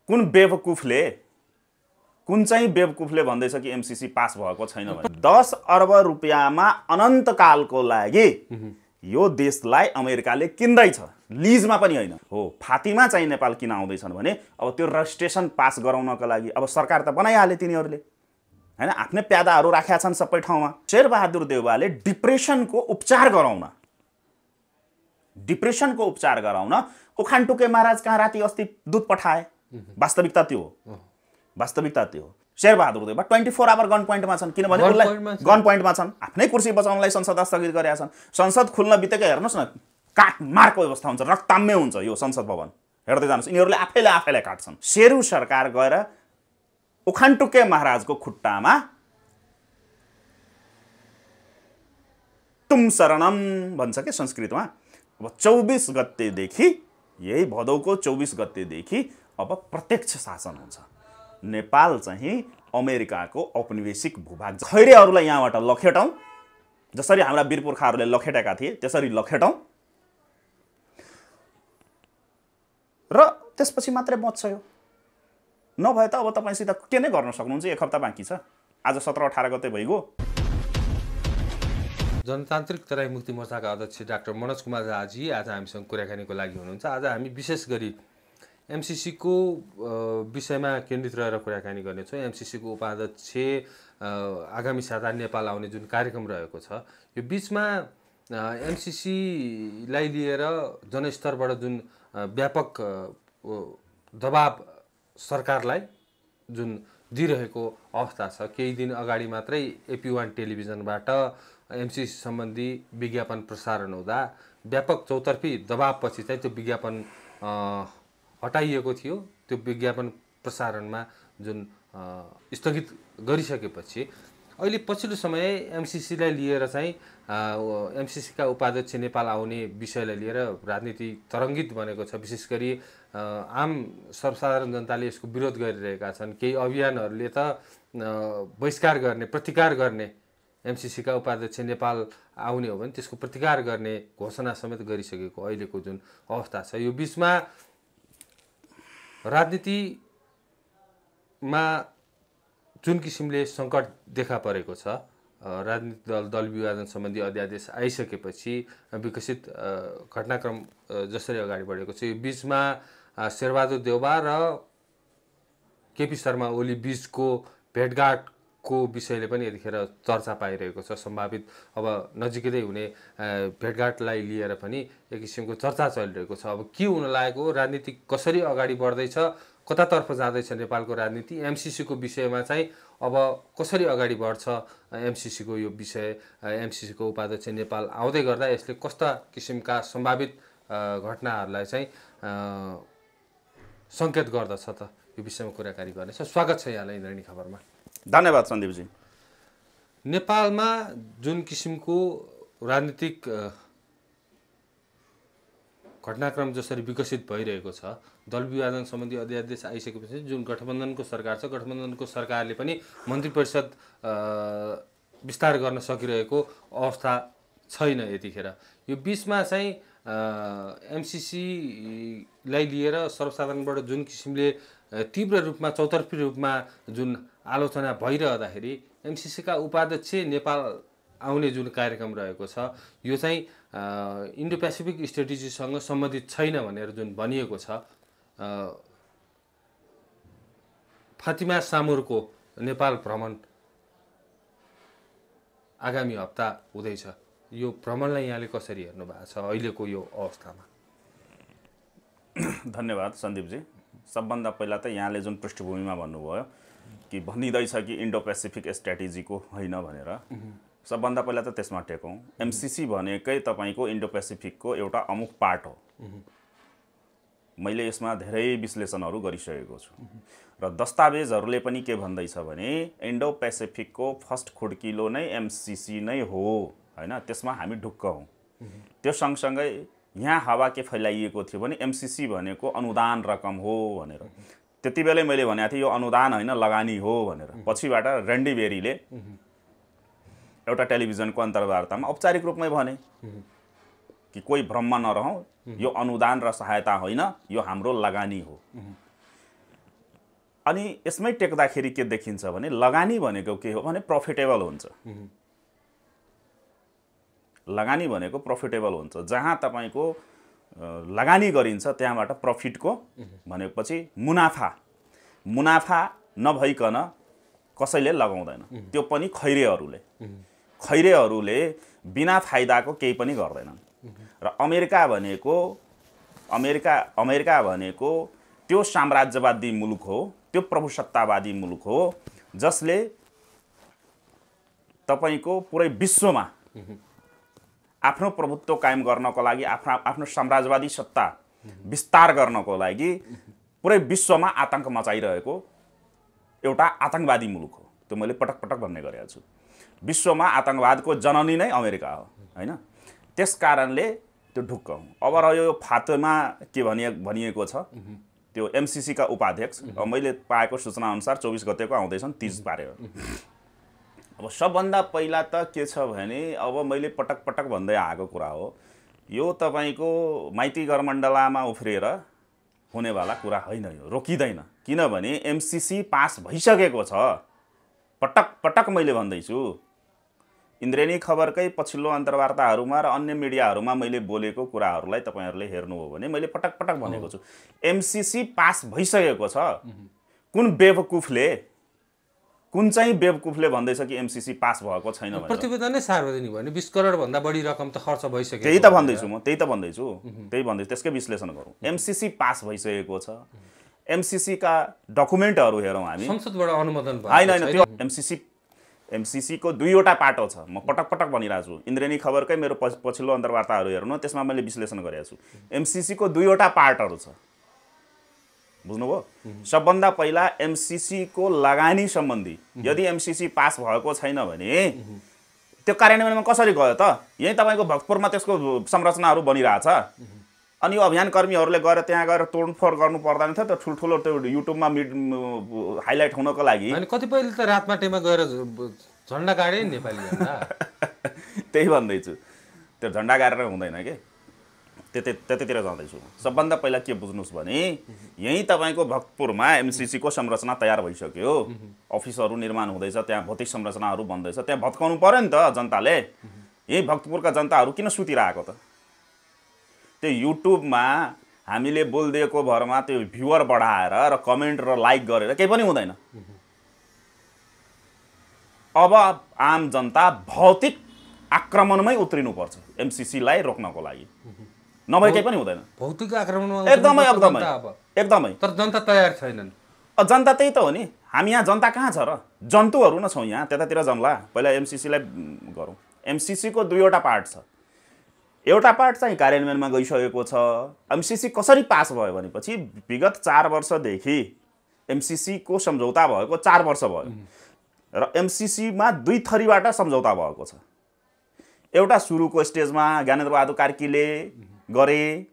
कुन बेवकुफले भन्दैछ कि एमसीसी पास भएको छैन भने 10 अर्ब रुपियाँमा अनन्तकालको लागि यो देशलाई अमेरिकाले किन्दैछ, लिजमा पनि होइन हो। फातिमा चाहिँ नेपाल किन आउँदैछन् भने अब त्यो रजिस्ट्रेसन पास गराउनको लागि अब सरकार त बनाइहाले तिनीहरूले हैन, आफ्नै प्यादाहरू राखेका छन् सबै ठाउँमा। शेरबहादुर देउवाले डिप्रेसनको उपचार गराउन उखानटुके महाराज कहाँ राति अस्ति दूत पठाए। वास्तविकता त्यो हो। शेरबहादुर देउवा 24 आवर गन पोइन्टमा छन्, किनभने उनलाई गन पोइन्टमा छन्, आफ्नै कुर्सी बचाउनलाई संसद स्थगित गरेका छन्। संसद खुल्न बित्तिकै हेर्नुहोस् न, काटमारको व्यवस्था हुन्छ, रक्ताम्य हुन्छ यो संसद भवन। हेर्दै जानुहोस्, यिनीहरूले आफैलाई काट्छन्। शेरू सरकार गएर उखानटुके महाराजको खुट्टामा तुम शरणम भन्छ के संस्कृतमा। अब 24 गतेदेखि, यही भदौको 24 गतेदेखि अब प्रत्यक्ष शासन हुन्छ। नेपाल चाहिँ अमेरिकाको औपनिवेशिक भूभाग, खैरेहरूलाई यहाँबाट लखेटौँ, जसरी हाम्रा वीर पुर्खाहरूले लखेटेका थिए त्यसरी लखेटौँ र त्यसपछि मात्रै बच्छ यो। नभए त अब तपाईसित के नै गर्न सक्नुहुन्छ। 1 हप्ता बाँकी छ, आज 17-18 गते भइगयो। जनतान्त्रिक तराई मुक्ति मोर्चाका अध्यक्ष डाक्टर मनोज कुमार झाजी आज हामीसँग कुराकानीको लागि हुनुहुन्छ। आज हामी विशेष गरी एमसीसीको विषयमा केन्द्रित रहेर कुराकानी गर्नेछौँ। एमसीसीको उपाध्यक्ष आगामी साता नेपाल आउने जुन कार्यक्रम रहेको छ, यो बिचमा एमसीसीलाई लिएर जनस्तरबाट जुन व्यापक दबाब सरकारलाई जुन दिइरहेको अवस्था छ। केही दिन अगाडि मात्रै AP1 टेलिभिजनबाट एमसीसी सम्बन्धी विज्ञापन प्रसारण हुँदा व्यापक चौतर्फी दबाबपछि चाहिँ त्यो विज्ञापन हटाइएको थियो। त्यो विज्ञापन प्रसारणमा जुन स्थगित गरिसकेपछि अहिले पछिल्लो समय एमसीसीलाई लिएर चाहिँ एमसीसीका उपाध्यक्ष नेपाल आउने विषयलाई लिएर राजनीति तरङ्गित बनेको छ। विशेष गरी आम सर्वसाधारण जनताले यसको विरोध गरिरहेका छन्। केही अभियानहरूले त बहिष्कार गर्ने, प्रतिकार गर्ने, एमसीसीका उपाध्यक्ष नेपाल आउने हो भने त्यसको प्रतिकार गर्ने घोषणा समेत गरिसकेको अहिलेको जुन अवस्था छ, यो बिचमा राजनीतिमा जुन किसिमले सङ्कट देखा परेको छ, राजनीतिक दल विभाजन सम्बन्धी अध्यादेश आइसकेपछि विकसित घटनाक्रम जसरी अगाडि बढेको छ, यो बिचमा शेरबहादुर देउवा र केपी शर्मा ओली बिचको भेटघाटको विषयले पनि यतिखेर चर्चा पाइरहेको छ। सम्भावित अब नजिकै हुने भेटघाटलाई लिएर पनि एक किसिमको चर्चा चलिरहेको छ। अब के हुन लागेको, राजनीति कसरी अगाडि बढ्दैछ, कतातर्फ जाँदैछ नेपालको राजनीति, एमसीसीको विषयमा चाहिँ अब कसरी अगाडि बढ्छ एमसीसीको यो विषय, एमसीसीको उपाध्यक्ष नेपाल आउँदै गर्दा यसले कस्ता किसिमका सम्भावित घटनाहरूलाई चाहिँ सङ्केत गर्दछ त, यो विषयमा कुराकानी गर्नेछ। स्वागत छ यहाँलाई इन्द्रणी खबरमा। धन्यवाद सन्दीपजी। नेपालमा जुन किसिमको राजनीतिक घटनाक्रम जसरी विकसित भइरहेको छ, दल विभाजन सम्बन्धी अध्यादेश आइसकेपछि जुन गठबन्धनको सरकार छ, गठबन्धनको सरकारले पनि मन्त्री परिषद विस्तार गर्न सकिरहेको अवस्था छैन यतिखेर। यो बिचमा चाहिँ एमसीसीलाई लिएर सर्वसाधारणबाट जुन किसिमले तीव्र रूपमा, चौतर्फी रूपमा जुन आलोचना भइरहँदाखेरि एमसीसीका उपाध्यक्ष नेपाल आउने जुन कार्यक्रम रहेको छ, यो चाहिँ इन्डो पेसिफिक स्ट्रेटेजीसँग सम्बन्धित छैन भनेर जुन भनिएको छ। फातिमा सामुरको नेपाल भ्रमण आगामी हप्ता हुँदैछ, यो भ्रमणलाई यहाँले कसरी हेर्नु भएको छ अहिलेको यो अवस्थामा? धन्यवाद सन्दीपजी। सबभन्दा पहिला त यहाँले जुन पृष्ठभूमिमा भन्नुभयो कि भनिँदैछ कि इन्डो पेसिफिक स्ट्राटेजीको होइन भनेर, सबभन्दा पहिला त त्यसमा टेकौँ। एमसीसी भनेकै तपाईँको इन्डो पेसिफिकको एउटा अमुक पार्ट हो। मैले यसमा धेरै विश्लेषणहरू गरिसकेको छु र दस्तावेजहरूले पनि के भन्दैछ भने इन्डो पेसिफिकको फर्स्ट खुड्किलो नै एमसीसी नै हो हैन। त्यसमा हामी ढुक्क हौँ। त्यो सँगसँगै यहाँ हावा के फैलाइएको थियो भने एमसीसी भनेको अनुदान रकम हो भनेर। त्यति बेलै मैले भनेको थिएँ यो अनुदान होइन लगानी हो भनेर। पछिबाट रेन्डी बेरीले एउटा टेलिभिजनको अन्तर्वार्तामा औपचारिक रूपमै भने कि कोही भ्रममा नरहौँ, यो अनुदान र सहायता होइन, यो हाम्रो लगानी हो। अनि यसमै टेक्दाखेरि के देखिन्छ भने लगानी भनेको के हो भने प्रफिटेबल हुन्छ। लगानी भनेको प्रफिटेबल हुन्छ। जहाँ तपाईको लगानी गरिन्छ त्यहाँबाट प्रफिटको भनेपछि मुनाफा नभइकन कसैले लगाउँदैन, त्यो पनि खैरेहरूले बिना फाइदाको केही पनि गर्दैनन्। र अमेरिका भनेको त्यो साम्राज्यवादी मुलुक हो, त्यो प्रभुसत्तावादी मुलुक हो जसले तपाईको पुरै विश्वमा आफ्नो प्रभुत्व कायम गर्नको लागि, आफ्नो साम्राज्यवादी सत्ता विस्तार गर्नको लागि पुरै विश्वमा आतंक मचाइरहेको एउटा आतंकवादी मुलुक हो। त्यो मैले पटक पटक भन्ने गरेको छु। विश्वमा आतंकवादको जननी नै अमेरिका हो, हैन? त्यसकारणले त्यो ढुक्क हो। अब रह्यो फातेमा के भनिएको छ, त्यो एमसीसी का उपाध्यक्ष, मैले पाएको सूचना अनुसार 24 गतेको आउँदैछन् 30 पारे। अब सबभन्दा पहिला त के छ भने, अब मैले पटक पटक भन्दै आएको कुरा हो, यो तपाईको माइती घरमण्डलामा उफ्रिएर हुनेवाला कुरा होइन, यो रोकिँदैन। किनभने एमसीसी पास भइसकेको छ। पटक पटक मैले भन्दैछु। इन्द्रेणी खबरकै पछिल्लो अन्तर्वार्ताहरूमा र अन्य मिडियाहरूमा मैले बोलेको कुराहरूलाई तपाईहरुले हेर्नु हो भने मैले पटक पटक भनेको छु, एमसीसी पास भइसकेको छ। कुन चाहिँ बेवकुफले भन्दैछ कि एमसीसी पास भएको छैन भनेर? प्रतिवेदन नै सार्वजनिक भयो नि, 20 करोड भन्दा बढी रकम त खर्च भइसक्यो। त्यही त भन्दैछु त्यसकै विश्लेषण गरौँ। एमसीसी पास भइसकेको छ। एमसीसी का डकुमेन्टहरू हेरौँ हामी, संसदबाट अनुमोदन भयो। हैन त्यो एमसीसी को दुईवटा पाटो छ। म पटक पटक भनिरहेको छु। इन्द्रेणी खबरकै मेरो पछिल्लो अन्तर्वार्ताहरू हेर्नु, त्यसमा मैले विश्लेषण गरेको छु। एमसीसी को दुईवटा पार्टहरू छ, बुझ्नुभयो? सबभन्दा पहिला एमसीसी को लगानी सम्बन्धी, यदि एमसीसी पास भएको छैन भने त्यो कार्यान्वयनमा कसरी गयो त? यही तपाईको भक्तपुरमा त्यसको संरचनाहरू बनिरहेछ। अनि यो अभियान कर्मीहरूले गएर त्यहाँ गएर तोडफोड गर्नु पर्दैन थियो त? ठुल्ठुलो त्यो युट्युबमा हाइलाइट हुनको लागि। अनि कतिपयले त रातमाटेमा गएर झन्डा गाडे नेपाली झन्डा। त्यही भन्दैछु, त्यो झन्डा गाडेर हुँदैन के, त्यतिर जाँदैछु। सबभन्दा पहिला के बुझ्नुस् भने, यही तपाईको भक्तपुरमा एमसीसी को संरचना तयार भइसक्यो, अफिसहरू निर्माण हुँदैछ, त्यहाँ भौतिक संरचनाहरू बन्दैछ, त्यहाँ भत्काउनु पर्यो नि त जनताले। यही भक्तपुरका जनताहरू किन सुतिरहेको त? त्यो युट्युबमा हामीले बोलिदिएको भरमा त्यो भ्युअर बढाएर र कमेन्ट र लाइक गरेर केही पनि हुँदैन। अब आम जनता भौतिक आक्रमणमै उत्रिनुपर्छ एमसीसीलाई रोक्नको लागि, नभए केही पनि हुँदैन। भौतिक आक्रमणमा एकदमै तर जनता तयार छैनन्। जनता त्यही त हो नि। हामी यहाँ जनता कहाँ छ र? जन्तुहरू न छौँ यहाँ, त्यतातिर जम्ला। पहिला एमसीसीलाई गरौँ। एमसीसी को दुईवटा पार्ट छ। एउटा पार्ट चाहिँ कार्यान्वयनमा गइसकेको छ। एमसीसी कसरी पास भयो भनेपछि विगत 4 वर्षदेखि एमसीसी को सम्झौता भएको 4 वर्ष भयो र एमसीसीमा दुई थरीबाट सम्झौता भएको छ। एउटा सुरुको स्टेजमा ज्ञानेन्द्र बहादुर कार्कीले गरे,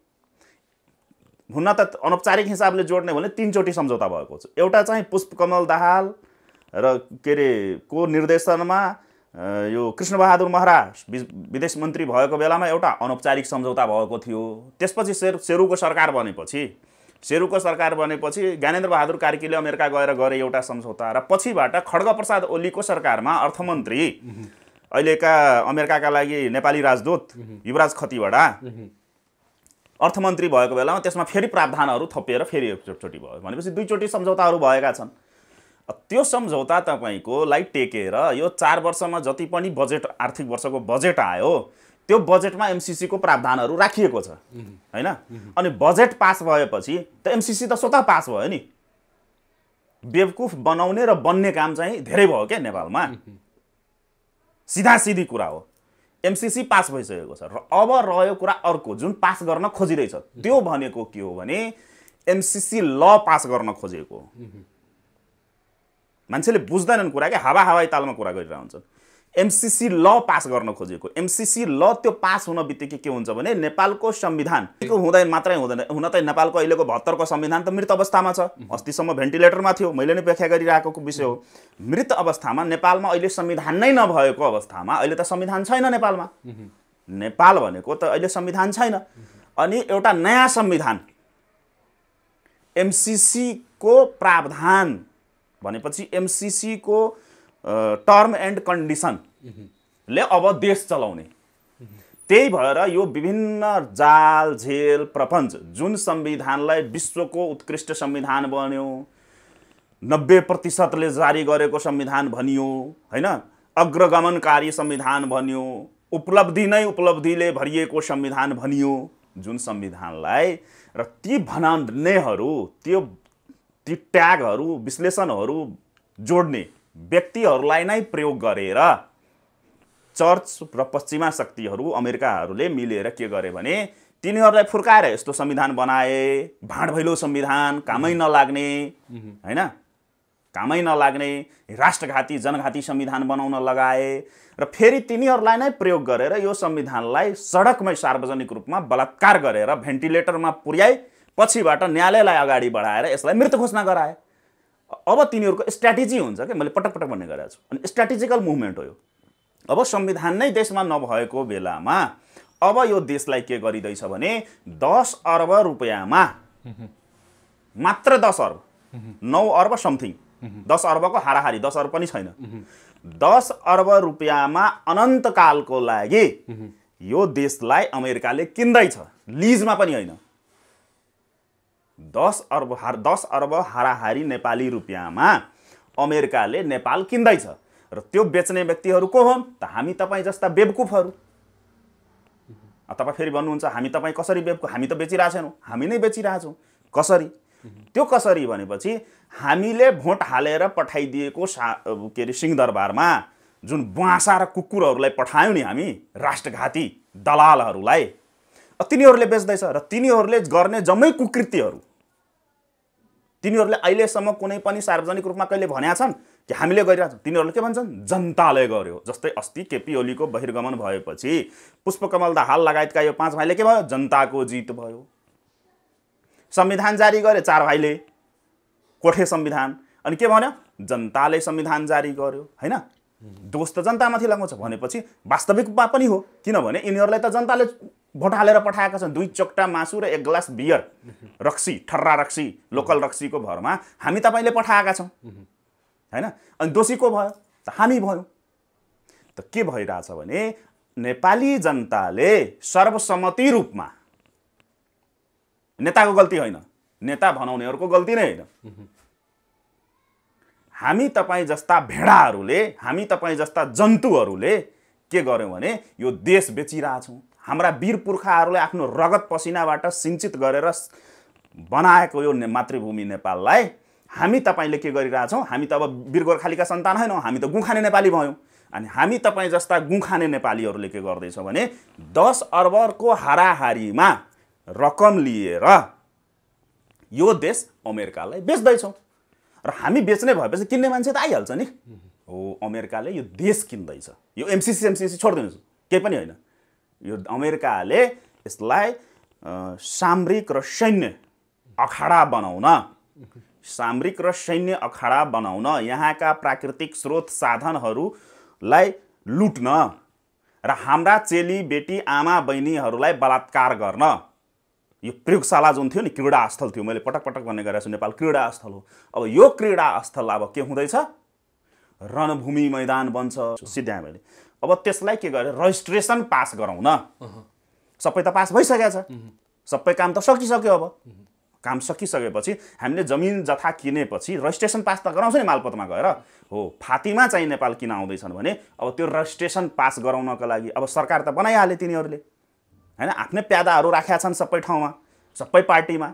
हुन त अनौपचारिक हिसाबले जोड्ने भने 3 चोटि सम्झौता भएको छ। एउटा चाहिँ पुष्पकमल दाहाल र को निर्देशनमा यो कृष्णबहादुर महरा विदेश मन्त्री भएको बेलामा एउटा अनौपचारिक सम्झौता भएको थियो। त्यसपछि शेरुको सरकार बनेपछि ज्ञानेन्द्र बहादुर कार्कीले अमेरिका गएर गरे एउटा सम्झौता, र पछिबाट खड्गप्रसाद ओलीको सरकारमा अर्थमन्त्री अहिलेका अमेरिकाका लागि नेपाली राजदूत युवराज खतिवडा अर्थमन्त्री भएको बेलामा त्यसमा फेरि प्रावधानहरू थपिएर फेरि एकचोटि भयो भनेपछि 2 चोटि सम्झौताहरू भएका छन्। त्यो सम्झौता तपाईकोलाई टेकेर यो 4 वर्षमा जति पनि बजेट, आर्थिक वर्षको बजेट आयो, त्यो बजेटमा एमसीसी को प्रावधानहरू राखिएको छ, हैन? अनि बजेट पास भएपछि त एमसीसी त स्वतः पास भयो नि। बेवकुफ बनाउने र बन्ने काम चाहिँ धेरै भयो के नेपालमा। सीधा सिधी कुरा हो। एमसीसी पास भइसकेको छ र अब रह्यो कुरा अर्को, जुन पास गर्न खोजिरहेछ त्यो भनेको के हो भने एमसीसी ल पास गर्न खोजेको। मान्छेले बुझ्दैनन् कुरा के, हावाई तालमा कुरा गरिरहेका हुन्छन्। एमसीसी ल पास गर्न खोजेको। एमसीसी ल त्यो पास हुन बित्तिकै के हुन्छ भने नेपालको संविधान हुँदैन, मात्रै हुँदैन, हुन त नेपालको अहिलेको 72 को संविधान त मृत अवस्थामा छ। अस्तिसम्म भेन्टिलेटरमा थियो, मैले नै व्याख्या गरिरहेको विषय हो। मृत अवस्थामा नेपालमा अहिले संविधान नै नभएको अवस्थामा, अहिले त संविधान छैन नेपालमा। नेपाल भनेको त अहिले संविधान छैन। अनि एउटा नयाँ संविधान एमसीसी को प्रावधान भनेपछि एमसीसी को टर्म एन्ड कन्डिसनले अब देश चलाउने। त्यही भएर यो विभिन्न जाल झेल प्रपञ्च जुन संविधानलाई विश्वको उत्कृष्ट संविधान बन्यो, 90% जारी गरेको संविधान भनियो हैन, अग्रगमनकारी संविधान भनियो, उपलब्धि नै उपलब्धिले भरिएको संविधान भनियो, जुन संविधानलाई र ती भनाउनेहरू ती ट्यागहरू विश्लेषणहरू जोड्ने व्यक्तिहरूलाई नै प्रयोग गरेर चर्च र पश्चिमा शक्तिहरू अमेरिकाहरूले मिलेर के गरे भने तिनीहरूलाई फुर्काएर यस्तो संविधान बनाए, भाँडभैलो संविधान, कामै नलाग्ने हैन, कामै नलाग्ने राष्ट्रघाती जनघाती संविधान बनाउन लगाए र फेरि तिनीहरूलाई नै प्रयोग गरेर यो संविधानलाई सडकमै सार्वजनिक रूपमा बलात्कार गरेर भेन्टिलेटरमा पुर्याई पछिबाट न्यायालयलाई अगाडि बढाएर यसलाई मृत घोषणा गराए। अब तिनीहरूको स्ट्र्याटेजी हुन्छ कि मैले पटक पटक भन्ने गरेको छु, अनि स्ट्र्याटेजिकल मुभमेन्ट हो यो। अब संविधान नै देशमा नभएको बेलामा अब यो देशलाई के गरिँदैछ भने 10 अर्ब रुपियाँमा, मात्र 10 अर्ब, 9 अर्ब समथिङ, 10 अर्बको हाराहारी, 10 अर्ब पनि छैन, 10 अर्ब रुपियाँमा अनन्तकालको लागि यो देशलाई अमेरिकाले किन्दैछ, लिजमा पनि होइन। 10 अर्ब हाराहारी नेपाली रुपियाँमा अमेरिकाले नेपाल किन्दैछ र त्यो बेच्ने व्यक्तिहरू को हुन् त? हामी तपाईँ जस्ता बेवकुफहरू। तपाईँ फेरि भन्नुहुन्छ हामी तपाईँ कसरी बेवकुफ? हामी त बेचिरहेको छैनौँ, हामी नै बेचिरहेछौँ। कसरी? त्यो कसरी भनेपछि हामीले भोट हालेर पठाइदिएको के अरे सिंहदरबारमा जुन बुवासा र कुकुरहरूलाई पठायौँ नि हामी, राष्ट्रघाती दलालहरूलाई, तिनीहरूले बेच्दैछ र तिनीहरूले गर्ने जम्मै कुकृत्यहरू तिनीहरूले अहिलेसम्म कुनै पनि सार्वजनिक रूपमा कहिले भनेका छन् कि हामीले गरिरहेछौँ? तिनीहरूले के भन्छन्? जनताले गर्यो। जस्तै अस्ति केपी ओलीको बहिर्गमन भएपछि पुष्पकमल दाहाल लगायतका यो 5 भाइले के भयो? जनताको जित भयो। संविधान जारी गरे 4 भाइले, कोठे संविधान, अनि के भन्यो? जनताले संविधान जारी गर्यो हैन। दोष त जनतामाथि लगाउँछ भनेपछि वास्तविकमा पनि हो, किनभने यिनीहरूलाई त जनताले भोट हालेर पठाएका छन्। 2 चोक्टा मासु र 1 ग्लास बियर, रक्सी, ठर्रा रक्सी, लोकल रक्सीको भरमा हामी तपाईँले पठाएका छौँ हैन। अनि दोषी को भयो? त हामी भयो। त के भइरहेछ भने नेपाली जनताले सर्वसम्मति रूपमा, नेताको गल्ती होइन, नेता बनाउनेहरूको गल्ती नै होइन, हामी तपाईँ जस्ता भेडाहरूले, हामी तपाईँ जस्ता जन्तुहरूले के गर्यौँ भने यो देश बेचिरहेछौँ। हाम्रा वीर पुर्खाहरूले आफ्नो रगत पसिनाबाट सिंचित गरेर बनाएको यो मातृभूमि नेपाललाई हामी तपाईँले के गरिरहेछौँ? हामी त अब वीर गोर्खालीका सन्तान होइनौँ, हामी त गुखाने नेपाली भयौँ। अनि हामी तपाईँ जस्ता गुखाने नेपालीहरूले के गर्दैछौँ भने 10 अर्बको हाराहारीमा रकम लिएर यो देश अमेरिकालाई बेच्दैछौँ र हामी बेच्ने भएपछि किन्ने मान्छे त आइहाल्छ नि। हो, अमेरिकाले यो देश किन्दैछ। यो एमसीसी छोडिदिनुहोस्, केही पनि होइन। यो अमेरिकाले यसलाई सामरिक र सैन्य अखाडा बनाउन, सामरिक र सैन्य अखाडा बनाउन, यहाँका प्राकृतिक स्रोत साधनहरूलाई लुट्न र हाम्रा चेली बेटी आमा बहिनीहरूलाई बलात्कार गर्न, यो प्रयोगशाला जुन थियो नि, क्रीडा स्थल थियो, मैले पटक पटक भन्ने गरेको छु, नेपाल क्रीडा स्थल हो। अब यो क्रीडा स्थल अब के हुँदैछ? रणभूमि मैदान बन्छ सिद्ध्याएँ मैले। अब त्यसलाई के गरे? रजिस्ट्रेसन पास गराउन। सबै त पास भइसकेको छ, सबै काम त सकिसक्यो। अब काम सकिसकेपछि हामीले जमिन जथा किनेपछि रजिस्ट्रेसन पास त गराउँछ नि मालपोतमा गएर। हो, फातीमा चाहिँ नेपाल किन आउँदैछन् भने अब त्यो रजिस्ट्रेसन पास गराउनका लागि अब सरकार त बनाइहाले तिनीहरूले हैन, आफ्नै प्यादाहरू राखेका छन् सबै ठाउँमा, सबै पार्टीमा।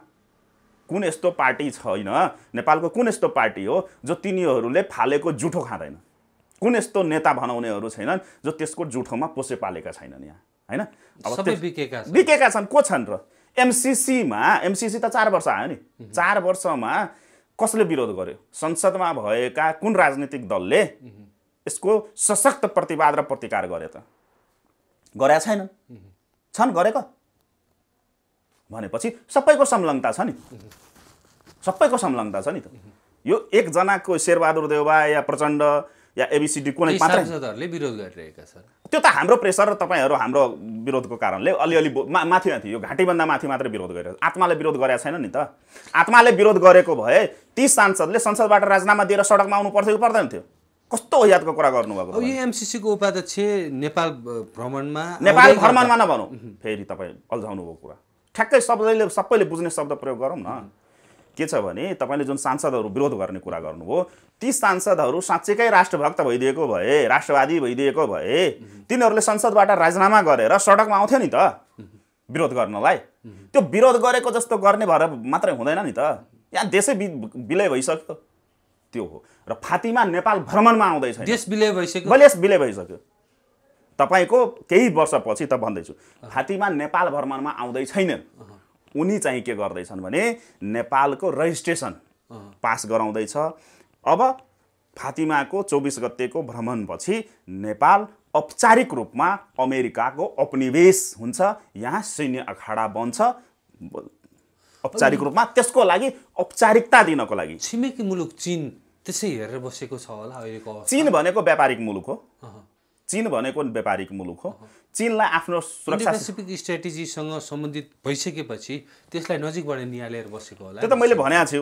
कुन यस्तो पार्टी छैन नेपालको? कुन यस्तो पार्टी हो जो तिनीहरूले फालेको जुठो खाँदैन? कुन यस्तो नेता बनाउनेहरू छैनन् जो त्यसको जुठोमा पोसे पालेका छैनन् यहाँ हैन? अब सबै बिकेका छन्। को छन् र? एमसीसी त 4 वर्ष आयो नि। 4 वर्षमा कसले विरोध गर्यो? संसदमा भएका कुन राजनीतिक दलले यसको सशक्त प्रतिवाद र प्रतिकार गरे त? गरेका छैनन्। छन् गरेको भनेपछि सबैको संलग्नता छ नि, सबैको संलग्नता छ नि त। यो एकजनाको शेरबहादुर देउवा या प्रचण्ड या एबिसिडी कुनै केही मात्रै सांसदहरूले विरोध गरिरहेका छन्। त्यो त हाम्रो प्रेसर र तपाईँहरू हाम्रो विरोधको कारणले अलिअलि माथि माथि यो घाँटीभन्दा माथि मात्रै विरोध गरेर आत्माले विरोध गरेको छैन नि त। आत्माले विरोध गरेको भए ती सांसदले संसदबाट राजीनामा दिएर सडकमा आउनु पर्थ्यो कि पर्दैन थियो? कस्तो यादको कुरा गर्नुभएको। अब यो एमसिसीको उपाध्यक्ष नेपाल भ्रमणमा नेपाल भ्रमणमा नभनौँ, फेरि तपाईँ अल्झाउनु भएको कुरा ठ्याक्कै सबैले बुझ्ने शब्द प्रयोग गरौँ न। के छ भने तपाईँले जुन सांसदहरू विरोध गर्ने कुरा गर्नुभयो, ती सांसदहरू साँच्चैकै राष्ट्रभक्त भइदिएको भए, राष्ट्रवादी भइदिएको भए तिनीहरूले संसदबाट राजीनामा गरेर सडकमा आउँथ्यो नि त विरोध गर्नलाई। त्यो विरोध गरेको जस्तो गर्ने भएर मात्रै हुँदैन नि त, यहाँ देशै विलय भइसक्यो त्यो हो। र फातिमा नेपाल भ्रमणमा आउँदैछ, देश विलय भइसक्यो, विलय भइसक्यो। तपाईँको केही वर्षपछि त भन्दैछु, फातिमा नेपाल भ्रमणमा आउँदै छैनन्। उनी चाहिँ के गर्दैछन् भने नेपालको रजिस्ट्रेसन पास गराउँदैछ। अब फातिमाको 24 गतेको भ्रमणपछि नेपाल औपचारिक रूपमा अमेरिकाको उपनिवेश हुन्छ, यहाँ सैन्य अखाडा बन्छ औपचारिक रूपमा। त्यसको लागि औपचारिकता दिनको लागि छिमेकी मुलुक चीन त्यसै हेरेर बसेको छ होला अहिलेको अवस्था। चीन भनेको व्यापारिक मुलुक हो, चीन भनेको व्यापारिक मुलुक हो। चीनलाई आफ्नो सुरक्षा पेसिफिक स्ट्र्याटेजीसँग सम्बन्धित भइसकेपछि त्यसलाई नजिकबाट निहालेर बसेको होला। त्यो त मैले भनेको छु,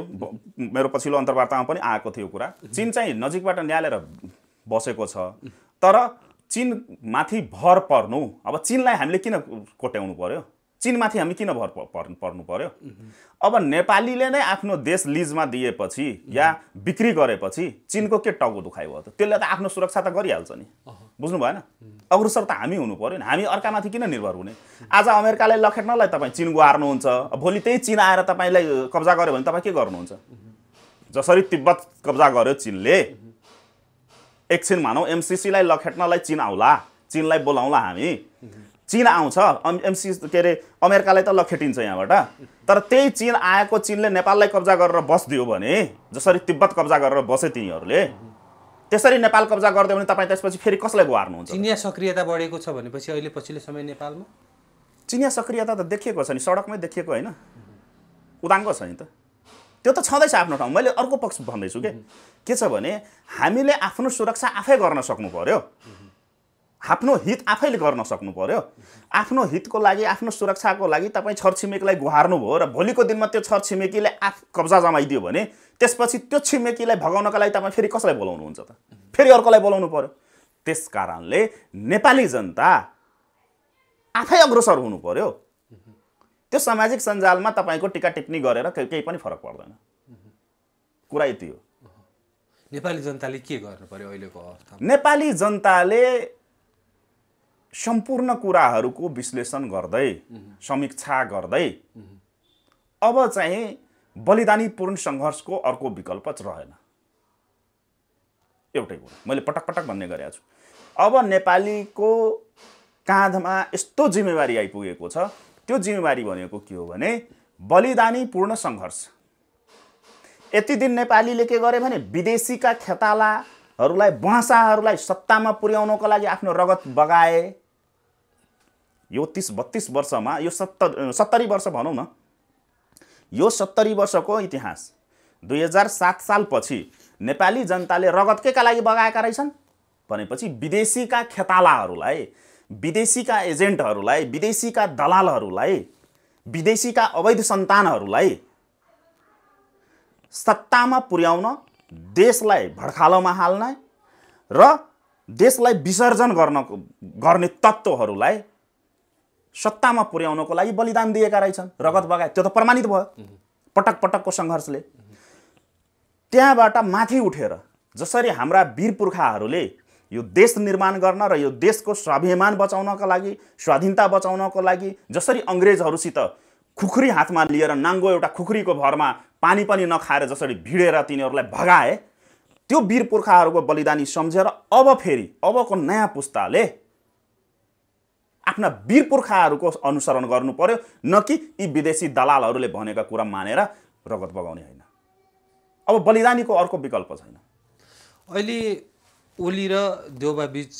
मेरो पछिल्लो अन्तर्वार्तामा पनि आएको थियो कुरा। चीन चाहिँ नजिकबाट निहालेर बसेको छ, तर चीन माथि भर पर्नु, अब चीनलाई हामीले किन कोट्याउनु पर्यो? चीनमाथि हामी किन भर पर्नु पर्यो? अब नेपालीले नै आफ्नो देश लिजमा दिएपछि या बिक्री गरेपछि चीनको के टाउको दुखाइ भयो त? त्यसले त आफ्नो सुरक्षा त गरिहाल्छ नि, बुझ्नु भएन? अग्रसर त हामी हुनु पर्यो नि, हामी अर्कामाथि किन निर्भर हुने? आज अमेरिकालाई लखेट्नलाई तपाईँ चीन गुहार्नुहुन्छ, भोलि त्यही चीन आएर तपाईँलाई कब्जा गर्यो भने तपाईँ के गर्नुहुन्छ? जसरी तिब्बत कब्जा गर्यो चीनले, एकछिन मानौ एमसिसीलाई लखेट्नलाई चीन आउला, चीनलाई बोलाउँला हामी, चीन आउँछ, के अरे अमेरिकालाई त लखेटिन्छ यहाँबाट। तर त्यही चीन आएको चीनले नेपाललाई कब्जा गरेर बस्दियो भने, जसरी तिब्बत कब्जा गरेर बसे तिनीहरूले, त्यसरी नेपाल कब्जा गरिदियो भने तपाईँ त्यसपछि फेरि कसलाई गुहार्नुहुन्छ? चिनिया सक्रियता बढेको छ भनेपछि अहिले पछिल्लो समय नेपालमा चिनिया सक्रियता त देखिएको छ नि, सडकमै देखिएको होइन, उदाङ्गो छ नि त। त्यो त छँदैछ आफ्नो ठाउँ। मैले अर्को पक्ष भन्दैछु के छ भने हामीले आफ्नो सुरक्षा आफै गर्न सक्नु पर्यो, आफ्नो हित आफैले गर्न सक्नु पर्यो। आफ्नो हितको लागि, आफ्नो सुरक्षाको लागि तपाईँ छरछिमेकीलाई गुहार्नु भयो र भोलिको दिनमा त्यो छरछिमेकीले कब्जा जमाइदियो भने त्यसपछि त्यो छिमेकीलाई भगाउनका लागि तपाईँ फेरि कसलाई बोलाउनुहुन्छ त? फेरि अर्कोलाई बोलाउनु पर्यो। त्यस कारणले नेपाली जनता आफै अग्रसर हुनु पर्यो। त्यो सामाजिक सञ्जालमा तपाईँको टिका टिप्पणी गरेर केही पनि फरक पर्दैन। कुरा यति हो। नेपाली जनताले के गर्नु पर्यो अहिलेको अवस्थामा? नेपाली जनताले सम्पूर्ण कुराहरूको विश्लेषण गर्दै, समीक्षा गर्दै अब चाहिँ बलिदानीपूर्ण सङ्घर्षको अर्को विकल्प रहेन। एउटै कुरा मैले पटक पटक भन्ने गरेको छु। अब नेपालीको काँधमा यस्तो जिम्मेवारी आइपुगेको छ, त्यो जिम्मेवारी भनेको के हो भने बलिदानीपूर्ण सङ्घर्ष। यति दिन नेपालीले के गरे भने विदेशीका खेतालाहरूलाई, बहसाहरूलाई सत्तामा पुर्याउनको लागि आफ्नो रगत बगाए। यो 30-32 वर्षमा, यो 70 वर्ष भनौँ न, यो 70 वर्षको इतिहास 2007 सालपछि नेपाली जनताले रगत केका लागि बगाएका रहेछन् भनेपछि विदेशीका खेतालाहरूलाई, विदेशीका एजेन्टहरूलाई, विदेशीका दलालहरूलाई, विदेशीका अवैध सन्तानहरूलाई सत्तामा पुर्याउन, देशलाई भड्खालोमा हाल्न र देशलाई विसर्जन गर्ने तत्त्वहरूलाई सत्तामा पुर्याउनको लागि बलिदान दिएका रहेछन्, रगत बगाए। त्यो त प्रमाणित भयो पटक पटकको सङ्घर्षले। त्यहाँबाट माथि उठेर जसरी हाम्रा वीर पुर्खाहरूले यो देश निर्माण गर्न र यो देशको स्वाभिमान बचाउनको लागि, स्वाधीनता बचाउनको लागि जसरी अङ्ग्रेजहरूसित खुकुरी हातमा लिएर नाङ्गो एउटा खुकुरीको भरमा पानी पनि नखाएर जसरी भिडेर तिनीहरूलाई भगाए, त्यो वीर पुर्खाहरूको बलिदानी सम्झेर अब फेरि अबको नयाँ पुस्ताले आफ्ना वीर पुर्खाहरूको अनुसरण गर्नु पर्यो, न कि यी विदेशी दलालहरूले भनेका कुरा मानेर रगत बगाउने होइन। अब बलिदानीको अर्को विकल्प छैन। अहिले ओली र देउबा बीच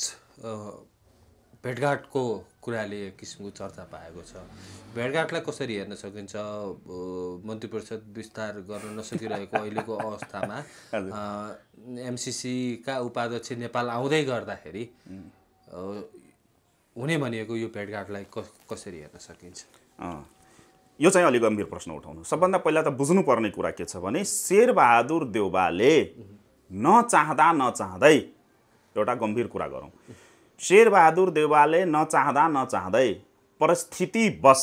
भेटघाटको कुराले एक किसिमको चर्चा पाएको छ। भेटघाटलाई कसरी हेर्न सकिन्छ? मन्त्री परिषद विस्तार गर्न नसकिरहेको अहिलेको अवस्थामा एमसिसीका उपाध्यक्ष नेपाल आउँदै गर्दाखेरि हुने भनिएको यो भेटघाटलाई कसरी हेर्न सकिन्छ? यो चाहिँ अलि गम्भीर प्रश्न उठाउनु। सबभन्दा पहिला त बुझ्नुपर्ने कुरा के छ भने शेरबहादुर देउवाले नचाहँदा नचाहँदै, एउटा गम्भीर कुरा गरौँ, शेरबहादुर देउवाले नचाहँदा नचाहँदै परिस्थितिवश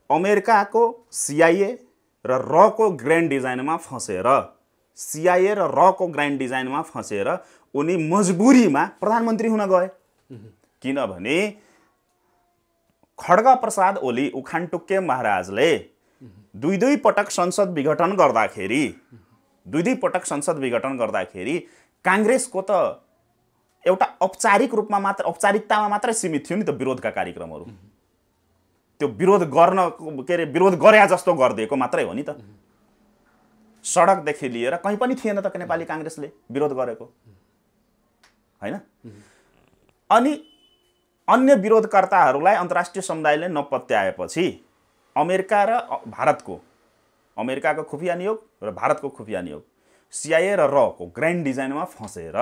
अमेरिकाको CIA र रको ग्रान्ड डिजाइनमा फसेर उनी मजबुरीमा प्रधानमन्त्री हुन गए। किनभने खड्ग प्रसाद ओली उखानटुक्के महाराजले दुई पटक संसद विघटन गर्दाखेरि काङ्ग्रेसको त एउटा औपचारिकतामा मात्रै सीमित थियो नि त विरोधका कार्यक्रमहरू। त्यो विरोध गर्न विरोध गरे जस्तो गरिदिएको मात्रै हो नि त। सडकदेखि लिएर कहीँ पनि थिएन त नेपाली काङ्ग्रेसले विरोध गरेको, हैन? अनि अन्य विरोधकर्ताहरूलाई अन्तर्राष्ट्रिय समुदायले नपत्याएपछि अमेरिकाको खुफिया नियोग र भारतको खुफिया नियोग CIA र रको ग्रान्ड डिजाइनमा फसेर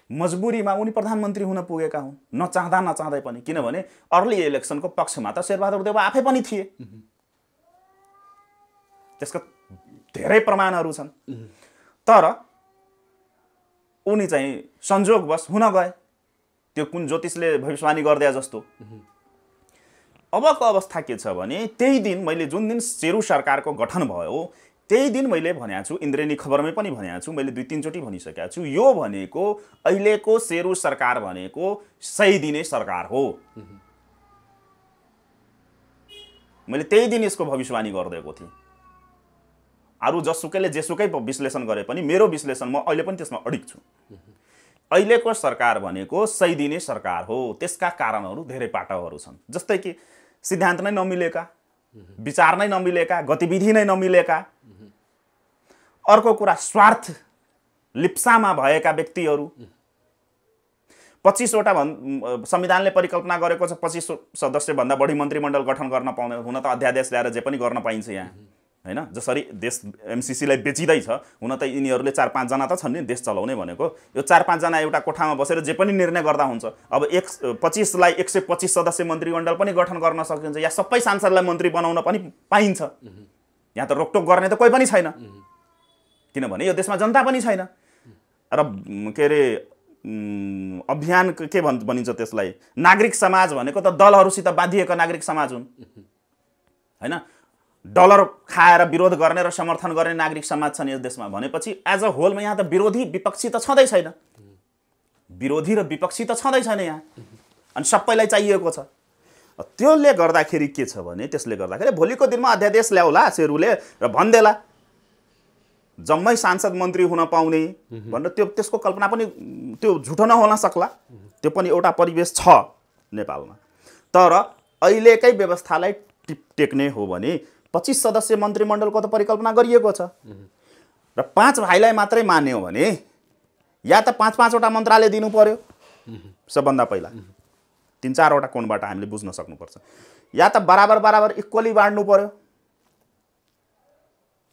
मजबुरीमा उनी प्रधानमन्त्री हुन पुगेका हुन्, नचाहँदा नचाहँदै पनि। किनभने अर्ली इलेक्सनको पक्षमा त शेरबहादुर देउवा आफै पनि थिए, त्यसका धेरै प्रमाणहरू छन्। तर उनी चाहिँ संजोगवश हुन गए, त्यो कुन ज्योतिषले भविष्यवाणी गरिदिए जस्तो। अबको अवस्था के छ भने त्यही दिन मैले जुन दिन शेरू सरकारको गठन भयो त्यही दिन मैले भनेको छु, इन्द्रेणी खबरमै पनि भनेको छु, मैले 2-3 चोटि भनिसकेको छु, यो भनेको अहिलेको शेरू सरकार भनेको 100 दिने सरकार हो। मैले त्यही दिन यसको भविष्यवाणी गरिदिएको थिएँ। अरू जसुकैले जेसुकै विश्लेषण गरे पनि मेरो विश्लेषण म अहिले पनि त्यसमा अडिग छु। अहिलेको सरकार भनेको 100 दिने सरकार हो। त्यसका कारणहरू धेरै पाटोहरू छन्, जस्तै कि सिद्धान्त नै नमिलेका, विचार नै नमिलेका, गतिविधि नै नमिलेका। अर्को कुरा स्वार्थ लिप्सामा भएका व्यक्तिहरू। 25 वटा संविधानले परिकल्पना गरेको छ 25 सदस्यभन्दा बढी मन्त्रीमण्डल गठन गर्न पाउने। हुन त अध्यादेश ल्याएर जे पनि गर्न पाइन्छ यहाँ, हैन? जसरी देश एमसिसीलाई बेचिँदैछ, हुन त यिनीहरूले 4-5 जना त छन् नि देश चलाउने भनेको। यो 4-5 जना एउटा कोठामा बसेर जे पनि निर्णय गर्दा हुन्छ। अब 25लाई 125 सदस्य मन्त्रीमण्डल पनि गठन गर्न सकिन्छ, या सबै सांसदलाई मन्त्री बनाउन पनि पाइन्छ। यहाँ त रोकटोक गर्ने त कोही पनि छैन, किनभने यो देशमा जनता पनि छैन। र के अरे अभियान के भनिन्छ त्यसलाई, नागरिक समाज भनेको त दलहरूसित बाँधिएका नागरिक समाज हुन्, हैन? डलर खाएर विरोध गर्ने र समर्थन गर्ने नागरिक समाज छन् यस देशमा भनेपछि एज अ होलमा यहाँ त विरोधी विपक्षी त छँदै छैन, यहाँ। अनि सबैलाई चाहिएको छ। त्यसले गर्दाखेरि के छ भने त्यसले गर्दाखेरि भोलिको दिनमा अध्यादेश ल्याउला शेरूले र भन्देला जम्मै सांसद मन्त्री हुन पाउने भनेर। त्यसको कल्पना पनि त्यो झुटो नहोला सक्ला, त्यो पनि एउटा परिवेश छ नेपालमा। तर अहिलेकै व्यवस्थालाई टेक्ने हो भने 25 सदस्य मन्त्रीमण्डलको त परिकल्पना गरिएको छ र 5 भाइलाई मात्रै मान्यो भने या त 5-5 वटा मन्त्रालय दिनु पर्यो सबभन्दा पहिला, 3-4 वटा कोणबाट हामीले बुझ्न सक्नुपर्छ, या त बराबर इक्वली बाँड्नु पर्यो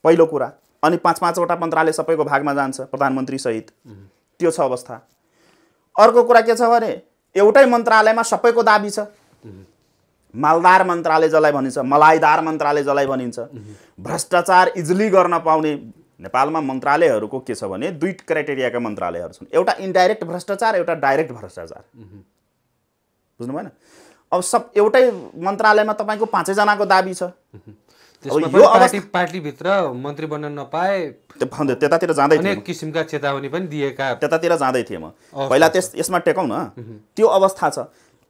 पहिलो कुरा। अनि 5-5 वटा मन्त्रालय सबैको भागमा जान्छ प्रधानमन्त्री सहित, त्यो छ अवस्था। अर्को कुरा के छ भने एउटै मन्त्रालयमा सबैको दाबी छ। मालदार मन्त्रालय जसलाई भनिन्छ, मलाइदार मन्त्रालय जसलाई भनिन्छ, भ्रष्टाचार इजिली गर्न पाउने। नेपालमा मन्त्रालयहरूको के छ भने 2 क्राइटेरियाका मन्त्रालयहरू छन्, एउटा इन्डाइरेक्ट भ्रष्टाचार, एउटा डाइरेक्ट भ्रष्टाचार। बुझ्नु भएन? अब सब एउटै मन्त्रालयमा तपाईँको 5 जनाको दाबी छ। पार्टीभित्र मन्त्री बन्न नपाए त्यतातिर जाँदै थिएँ, अनेक किसिमका चेतावनी पनि दिएका, त्यतातिर जाँदै थिएँ म पहिला। यसमा टेकौँ न, त्यो अवस्था छ।